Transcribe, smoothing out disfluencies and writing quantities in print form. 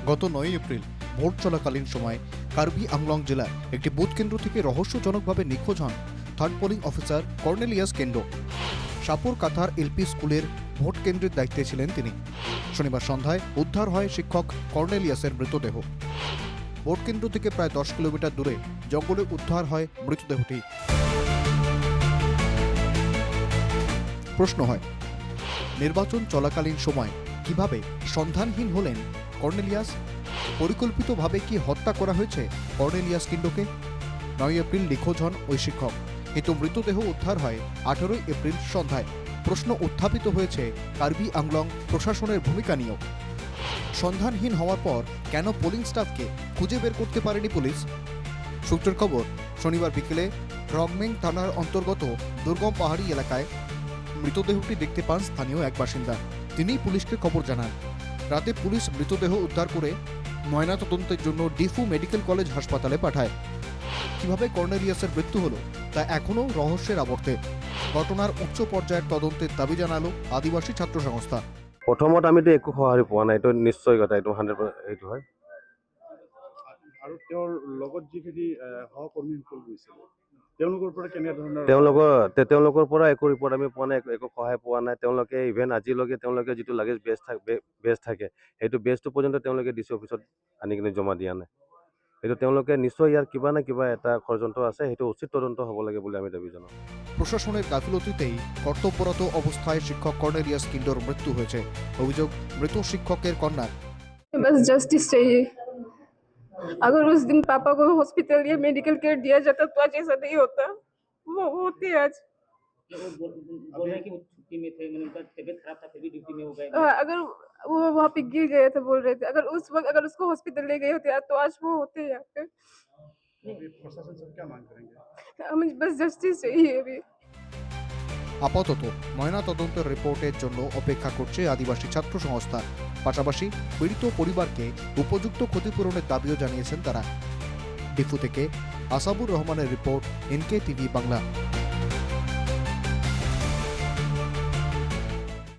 গত ৯ April vote চলাকালীন সময় কার্বি আংলং জেলার একটি বুথ কেন্দ্র থেকে রহস্যজনকভাবে নিখোঁজ হন third polling officer Cornelius কেন্ডো। সাপুর Qatar LP স্কুলের ভোট কেন্দ্রের দায়িত্বে ছিলেন তিনি। শনিবার সন্ধ্যায় উদ্ধার হয় শিক্ষক কর্নেলিয়াসের মৃতদেহ। ভোট কেন্দ্র থেকে প্রায় 10 কিলোমিটার দূরে জঙ্গলে উদ্ধার হয় মৃতদেহটি। প্রশ্ন হয়, নির্বাচন চলাকালীন সময় কিভাবে সন্ধানহীন হলেন কর্নেলিয়াস? পরিকল্পিতভাবে কি হত্যা করা হয়েছে কর্নেলিয়াস কেন্ডোকে? 9 এপ্রিল নিখোঁজ হন ওই শিক্ষক, কিন্তু মৃতদেহ উদ্ধার হয় 18 এপ্রিল সন্ধ্যায়। প্রশ্ন উত্থাপিত হয়েছে কার্বি আংলং প্রশাসনের ভূমিকা নিয়েও। সন্ধানহীন হওয়ার পর কেন পোলিং স্টাফকে খুঁজে বের করতে পারেনি পুলিশ? সূত্রের খবর, শনিবার বিকেলে রংমেং থানার অন্তর্গত দুর্গম পাহাড়ি এলাকায় মৃতদেহটি দেখতে পান স্থানীয় এক বাসিন্দা। তিনিই পুলিশকে খবর জানান। রাতে পুলিশ মৃতদেহ উদ্ধার করে ময়নাতদন্তের জন্য ডিফু মেডিকেল কলেজ হাসপাতালে পাঠায়। কিভাবে কর্নেলিয়াসের মৃত্যু হলো তা এখনও রহস্যের আবর্তে। ঘটনার উচ্চ পর্যায়ের তদন্তের দাবি জানালো আদিবাসী ছাত্র সংস্থা। প্ৰথমত আমিতো একো সঁহাৰি পোৱা নাই, এইটো নিশ্চয় কথা, এইটো 100% এইটো হয়। আৰু তেওঁৰ লগত যিখিনি সহকৰ্মীসকল গৈছিল তেওঁলোকৰ পৰা কেনেধৰণৰ তেওঁলোকৰ পৰা একো ৰিপৰ্ট আমি পোৱা নাই, একো সহায় পোৱা নাই। তেওঁলোকে ইভেন আজিলৈকে তেওঁলোকে যিটো লাগেজ বেজ থাকে সেইটো বেজটো পৰ্যন্ত তেওঁলোকে ডিচি অফিচত আনি কিনে জমা দিয়া নাই। সেইটো তেওঁলোকে নিশ্চয় ইয়াৰ কিবা না কিবা এটা ষড়যন্ত্ৰ আছে, সেইটো উচিত তদন্ত হ'ব লাগে বুলি আমি দাবী জনাওঁ। প্রশাসনের গাফিলতিতেই কর্তব্যরত অবস্থায় শিক্ষক কর্নেলিয়াস কেন্ডোর মৃত্যু হয়েছে। অভিযোগ মৃত শিক্ষকের কন্যা। बस जस्टिस चाहिए। अगर उस दिन पापा को हॉस्पिटल या मेडिकल केयर दिया जाता तो आज ऐसा नहीं होता। वो होते आज। बोल रहे हैं कि वो छुट्टी में थे, मैंने उनका तबीयत खराब था फिर भी ड्यूटी में हो गए। अगर वो वहाँ पे गिर गए थे बोल रहे थे, अगर उस वक्त अगर उसको हॉस्पिटल ले गए होते तो आज वो होते यहाँ पे। प्रशासन से क्या मांग करेंगे? हमें बस जस्टिस चाहिए अभी। আপাতত ময়নাতদন্তের রিপোর্টের জন্য অপেক্ষা করছে আদিবাসী ছাত্র সংস্থা। পাশাপাশি পীড়িত পরিবারকে উপযুক্ত ক্ষতিপূরণের দাবিও জানিয়েছেন তারা। ডিফু থেকে আসাবুর রহমানের রিপোর্ট, NK টিভি বাংলা।